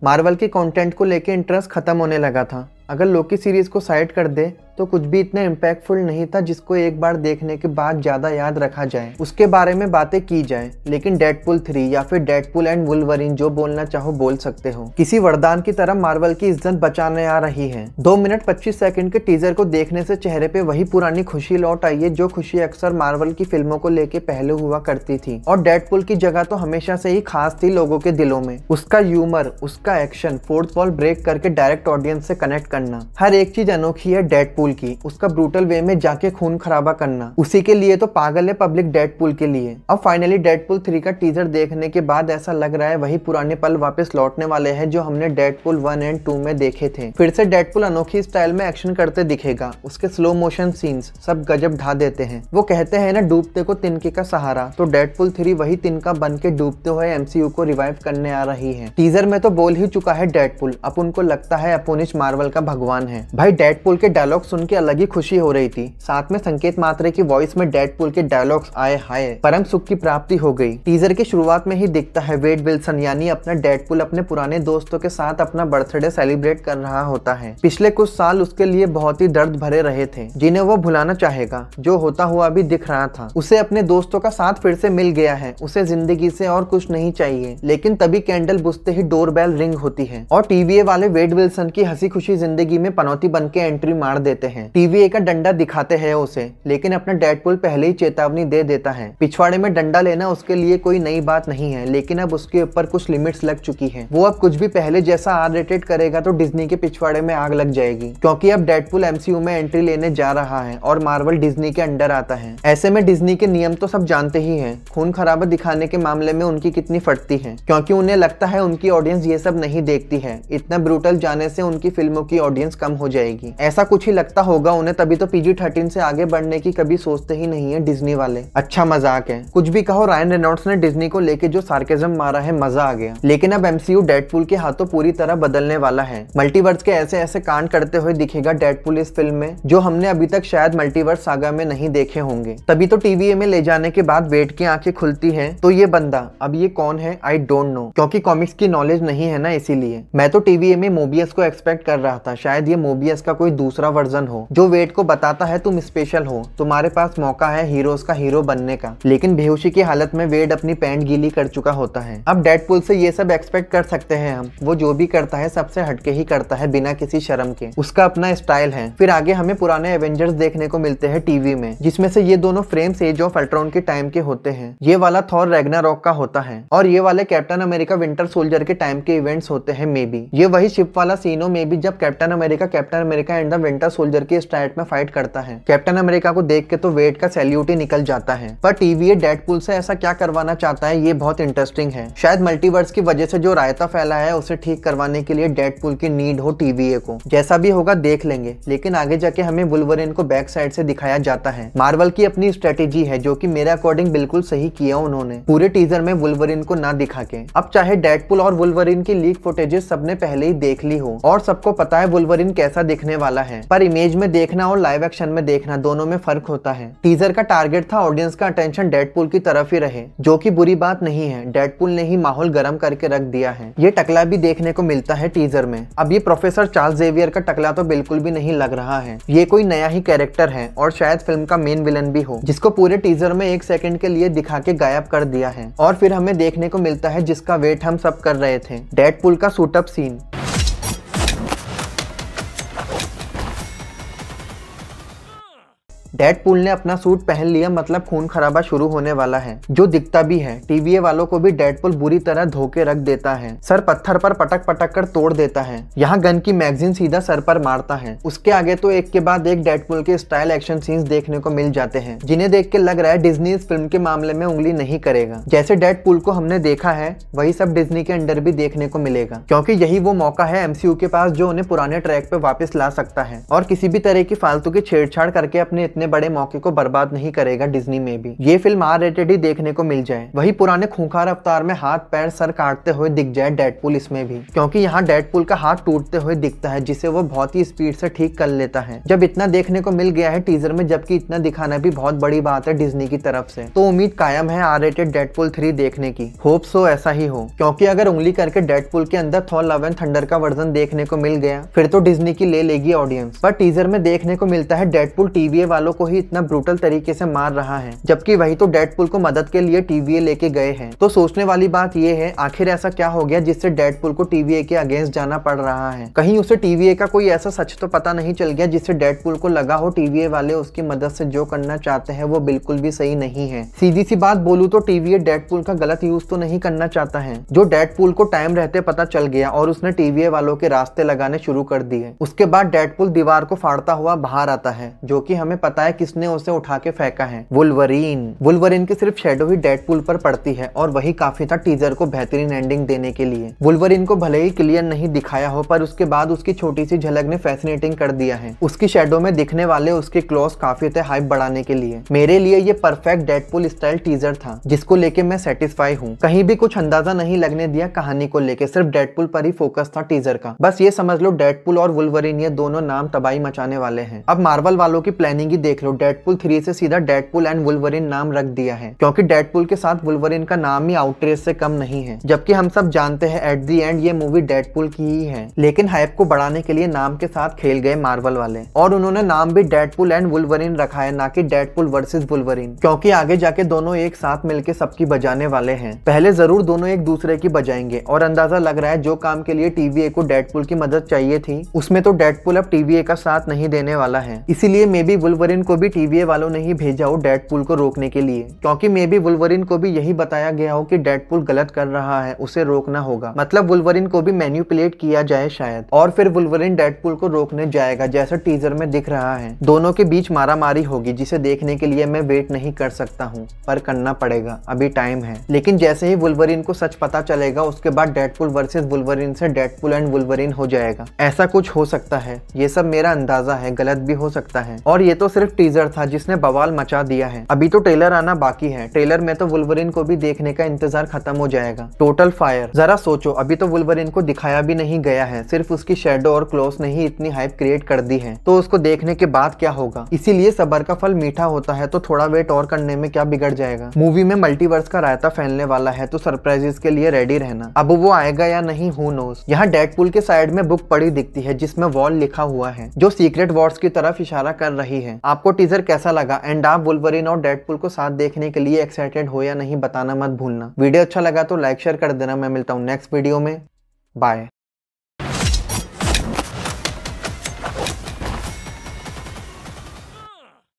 Marvel के content को लेके इंटरेस्ट खत्म होने लगा था। अगर लोकी सीरीज को साइड कर दे तो कुछ भी इतना इम्पैक्टफुल नहीं था जिसको एक बार देखने के बाद ज्यादा याद रखा जाए, उसके बारे में बातें की जाए। लेकिन डेडपुल 3 या फिर डेडपुल एंड वुल्वरीन, जो बोलना चाहो बोल सकते हो, किसी वरदान की तरह मार्वल की इज्जत बचाने आ रही है। 2 मिनट 25 सेकंड के टीजर को देखने से चेहरे पे वही पुरानी खुशी लौट आई है जो खुशी अक्सर मार्वल की फिल्मों को लेके पहले हुआ करती थी। और डेडपुल की जगह तो हमेशा से ही खास थी लोगों के दिलों में। उसका ह्यूमर, उसका एक्शन, फोर्थ वॉल ब्रेक करके डायरेक्ट ऑडियंस से कनेक्ट करना, हर एक चीज अनोखी है डेडपुल की। उसका ब्रूटल वे में जाके खून खराबा करना, उसी के लिए तो पागल है पब्लिक डेडपुल के लिए। अब फाइनली डेडपुल 3 का टीजर देखने के बाद ऐसा लग रहा है वही पुराने पल वापस लौटने वाले हैं जो हमने डेडपुल 1 एंड 2 में देखे थे। फिर से डेडपुल अनोखी स्टाइल में एक्शन करते दिखेगा। उसके स्लो मोशन सीन्स सब गजब ढा देते हैं। वो कहते हैं ना, डूबते को तिनके का सहारा, तो डेडपुल 3 वही तिनका बन के डूबते हुए एमसीयू को रिवाइव करने आ रही है। टीजर में तो बोल ही चुका है डेडपुल, अब उनको लगता है अपुनिश मार्वल का भगवान है। भाई डेडपुल के डायलॉग सुन के अलग ही खुशी हो रही थी। साथ में संकेत मात्रे की वॉइस में डेडपुल के डायलॉग्स आए हाय, परम सुख की प्राप्ति हो गई। टीजर की शुरुआत में ही दिखता है वेड विल्सन यानी अपना डेडपुल अपने पुराने दोस्तों के साथ अपना बर्थडे सेलिब्रेट कर रहा होता है। पिछले कुछ साल उसके लिए बहुत ही दर्द भरे रहे थे जिन्हें वो भुलाना चाहेगा, जो होता हुआ भी दिख रहा था। उसे अपने दोस्तों का साथ फिर से मिल गया है, उसे जिंदगी से और कुछ नहीं चाहिए। लेकिन तभी कैंडल बुझते ही डोरबेल रिंग होती है और टीवीए वाले वेड विल्सन की हंसी खुशी जिंदगी में पनौती बन के एंट्री मार देते हैं। टीवीए का डंडा दिखाते हैं उसे, लेकिन अपना डेडपुल पहले ही चेतावनी दे देता है। पिछवाड़े में डंडा लेना उसके लिए कोई नई बात नहीं है, लेकिन अब उसके ऊपर कुछ लिमिट्स लग चुकी है। वो अब कुछ भी पहले जैसा आर रेटेड करेगा तो डिज्नी के पिछवाड़े में आग लग जाएगी, क्योंकि अब डेडपुल एमसीयू में एंट्री लेने जा रहा है और मार्वल डिज्नी के अंडर आता है। ऐसे में डिज्नी के नियम तो सब जानते ही हैं। खून खराबा दिखाने के मामले में उनकी कितनी फटती है, क्योंकि उन्हें लगता है उनकी ऑडियंस ये सब नहीं देखती है। इतना ब्रूटल जाने से उनकी फिल्मों की ऑडियंस कम हो जाएगी, ऐसा कुछ ही लगता होगा उन्हें। तभी तो PG-13 से आगे बढ़ने की कभी सोचते ही नहीं है डिज्नी वाले। अच्छा मजाक है, कुछ भी कहो, रायन रेनॉल्ड्स ने डिज्नी को लेके जो सार्केज्म मारा है, मजा आ गया। लेकिन अब एमसीयू डेडपुल के हाथों पूरी तरह बदलने वाला है। मल्टीवर्स के ऐसे ऐसे कांड करते हुए दिखेगा डेडपुल इस फिल्म में जो हमने अभी तक शायद मल्टीवर्स सागा में नहीं देखे होंगे। तभी तो टीवीए में ले जाने के बाद वेट की आंखें खुलती है, तो ये बंदा अब ये कौन है आई डोंट नो, क्योंकि कॉमिक्स की नॉलेज नहीं है ना, इसीलिए। मैं तो टीवीए में मोबियस को एक्सपेक्ट कर रहा था, शायद ये मोबियस का कोई दूसरा वर्जन हो जो वेट को बताता है तुम स्पेशल हो, तुम्हारे पास मौका है हीरोज का हीरो बनने का। लेकिन बेहोशी की हालत में वेड अपनी पैंट गीली कर चुका होता है। अब डेडपुल से ये सब एक्सपेक्ट कर सकते हैं हम, वो जो भी करता है सबसे हटके ही करता है बिना किसी शर्म के, उसका अपना स्टाइल है। फिर आगे हमें पुराने एवेंजर्स देखने को मिलते हैं टीवी में, जिसमें से ये दोनों फ्रेम्स एज ऑफ अल्ट्रॉन के टाइम के होते हैं। ये वाला थॉर रैग्नारॉक का होता है और ये वाले कैप्टन अमेरिका विंटर सोल्जर के टाइम के इवेंट्स होते हैं मे बी। ये वही शिप वाला सीनो में भी जब captain America and the winter soldier के स्टार्ट में फाइट करता है। कैप्टन अमेरिका को देख के तो वेट का सैल्यूट ही निकल जाता है। पर टीवीए डेडपुल से ऐसा क्या करवाना चाहता है, ये बहुत इंटरेस्टिंग है। शायद मल्टीवर्स की वजह से जो रायता फैला है उसे ठीक करवाने के लिए डेडपुल की नीड हो टीवीए को। जैसा भी होगा देख लेंगे, लेकिन आगे जाके हमें वुल्वरीन को बैक साइड से दिखाया जाता है। मार्वल की अपनी स्ट्रेटेजी है जो कि मेरे अकॉर्डिंग बिल्कुल सही किया उन्होंने, पूरे टीजर में वुल्वरीन को ना दिखा के। अब चाहे डेडपुल और वुल्वरीन की लीक फुटेजेस सबने पहले ही देख ली हो और सबको पता है वुल्वरीन कैसा दिखने वाला है, पर इमेज में देखना और लाइव एक्शन में देखना दोनों में फर्क होता है। टीजर का टारगेट था ऑडियंस का अटेंशन डेडपुल की तरफ ही रहे, जो कि बुरी बात नहीं है। डेडपुल ने ही माहौल गर्म करके रख दिया है। ये टकला भी देखने को मिलता है टीजर में। अब ये प्रोफेसर चार्ल्स जेवियर का टकला तो बिल्कुल भी नहीं लग रहा है, ये कोई नया ही कैरेक्टर है और शायद फिल्म का मेन विलन भी हो, जिसको पूरे टीजर में 1 सेकंड के लिए दिखा के गायब कर दिया है। और फिर हमें देखने को मिलता है जिसका वेट हम सब कर रहे थे, डेडपुल का सूटअप सीन। डेडपुल ने अपना सूट पहन लिया, मतलब खून खराबा शुरू होने वाला है, जो दिखता भी है। टीवीए वालों को भी डेडपुल बुरी तरह धोके रख देता है, सर पत्थर पर पटक पटक कर तोड़ देता है। यहाँ गन की मैगजीन सीधा सर पर मारता है। उसके आगे तो एक के बाद एक डेडपुल के स्टाइल एक्शन सीन्स देखने को मिल जाते हैं, जिन्हें देख के लग रहा है डिज्नी इस फिल्म के मामले में उंगली नहीं करेगा। जैसे डेडपुल को हमने देखा है वही सब डिज्नी के अंडर भी देखने को मिलेगा, क्योंकि यही वो मौका है एमसीयू के पास जो उन्हें पुराने ट्रैक पे वापस ला सकता है और किसी भी तरह की फालतू की छेड़छाड़ करके अपने इतने बड़े मौके को बर्बाद नहीं करेगा डिज्नी में भी ये फिल्म R-rated ही देखने को मिल जाए। वही पुराने खूंखार अवतार में हाथ पैर सर काटते हुए दिख जाए डेडपूल इसमें भी, क्योंकि यहाँ डेडपूल का हाथ टूटते हुए दिखता है जिसे वो बहुत ही स्पीड से ठीक कर लेता है। जब इतना देखने को मिल गया है टीजर में, जबकि इतना दिखाना भी बहुत बड़ी बात है डिज्नी की तरफ से, तो उम्मीद कायम है R-rated डेडपूल 3 देखने की। होप सो ऐसा ही हो, क्योंकि अगर उंगली करके डेडपूल के अंदर थॉर लव एंड थंडर का वर्जन देखने को मिल गया फिर तो डिज्नी की ले लेगी ऑडियंस। पर टीजर में देखने को मिलता है डेडपूल TVA वालों को ही इतना ब्रूटल तरीके से मार रहा है, जबकि वही तो डेडपूल को मदद के लिए TVA लेके गए हैं। तो सोचने वाली बात ये है, आखिर ऐसा क्या हो गया जिससे डेडपूल को TVA के अगेंस्ट जाना पड़ रहा है? कहीं उसे TVA का कोई ऐसा सच तो पता नहीं चल गया जिससे डेडपूल को लगा हो TVA वाले उसकी मदद से जो करना चाहते हैं वो बिल्कुल भी सही नहीं है। सीधी सी बात बोलूं तो TVA डेडपूल का गलत यूज तो नहीं करना चाहता है, जो डेडपूल को टाइम रहते पता चल गया और उसने TVA वालों के रास्ते लगाने शुरू कर दिए। उसके बाद डेडपूल दीवार को फाड़ता हुआ बाहर आता है, जो कि हमें पता है किसने उसे उठा के फेंका है, वुल्वरीन की सिर्फ शेडो ही डेडपूल पर पड़ती है और वही काफी था टीजर को बेहतरीन एंडिंग देने के लिए। वुल्वरीन को भले ही क्लियर नहीं दिखाया हो, पर उसके बाद उसकी छोटी सी झलक ने फैसिनेटिंग कर दिया है। उसकी शेडो में दिखने वाले उसके क्लॉज काफी थे हाइप बढ़ाने के लिए। मेरे लिए ये परफेक्ट डेडपूल स्टाइल टीजर था, जिसको लेके मैं सेटिस्फाई हूँ। कहीं भी कुछ अंदाजा नहीं लगने दिया कहानी को लेके, सिर्फ डेडपूल पर ही फोकस था टीजर का। बस ये समझ लो डेडपूल और वुल्वरीन ये दोनों नाम तबाही मचाने वाले हैं। अब मार्वल वालों की प्लानिंग ही देख लो, डेडपूल 3 से सीधा डेडपूल एंड वुल्वरीन नाम रख दिया है, क्योंकि डेडपूल के साथ वुल्वरीन का नाम ही आउटरेज से कम नहीं है। जबकि हम सब जानते हैं एट दी एंड ये मूवी डेडपूल की ही है, लेकिन हाइप को बढ़ाने के लिए नाम के साथ खेल गए मार्वल वाले, और उन्होंने नाम भी डेडपूल एंड वुल्वरीन रखा है, ना कि डेडपूल वर्सेस वुल्वरीन, क्योंकि आगे जाके दोनों एक साथ मिलके सबकी बजाने वाले हैं। पहले जरूर दोनों एक दूसरे की बजाएंगे, और अंदाजा लग रहा है जो काम के लिए TVA को डेडपूल की मदद चाहिए थी उसमें तो डेडपूल अब TVA का साथ नहीं देने वाला है। इसीलिए मे बी वुल्वरीन को भी TVA वालों ने ही भेजा हो डेडपूल को रोकने के लिए, क्योंकि मे बी वुल्वरीन को भी यही बताया गया हो कि डेडपूल गलत कर रहा है, उसे रोकना होगा। मतलब वुल्वरीन को भी मैन्युपुलेट किया जाए शायद, और फिर वुल्वरीन डेडपूल को रोकने जाएगा जैसा टीजर में दिख रहा है। दोनों के बीच मारामारी होगी, जिसे देखने के लिए मैं वेट नहीं कर सकता हूँ, पर करना पड़ेगा, अभी टाइम है। लेकिन जैसे ही वुल्वरीन को सच पता चलेगा उसके बाद डेडपूल वर्सेस वुल्वरीन से डेडपूल एंड वुल्वरीन हो जाएगा। ऐसा कुछ हो सकता है, ये सब मेरा अंदाजा है, गलत भी हो सकता है। और ये तो सिर्फ टीजर था जिसने बवाल मचा दिया है, अभी तो ट्रेलर आना बाकी है। ट्रेलर में तो वुल्वरीन को भी देखने का इंतजार खत्म हो जाएगा। Total fire. जरा सोचो, अभी तो वुल्वरीन को दिखाया भी नहीं गया है, सिर्फ उसकी शेडो और क्लॉज ने ही इतनी हाइप क्रिएट कर दी है, तो उसको देखने के बाद क्या होगा। इसीलिए सब्र का फल मीठा होता है, तो थोड़ा वेट और करने में क्या बिगड़ जाएगा। मूवी में मल्टीवर्स का रायता फैलने वाला है, तो सरप्राइजेस के लिए रेडी रहना। अब वो आएगा या नहीं, हू नोस। यहाँ डेडपूल के साइड में बुक पड़ी दिखती है जिसमें वॉल लिखा हुआ है, जो सीक्रेट वॉर्स की तरफ इशारा कर रही है। आपको टीजर कैसा लगा एंड आप वुल्वरीन और डेडपूल को साथ देखने के लिए एक्साइटेड हो या नहीं बताना मत भूलना। वीडियो अच्छा लगा तो लाइक शेयर कर देना। मैं मिलता हूँ नेक्स्ट वीडियो में, बाय।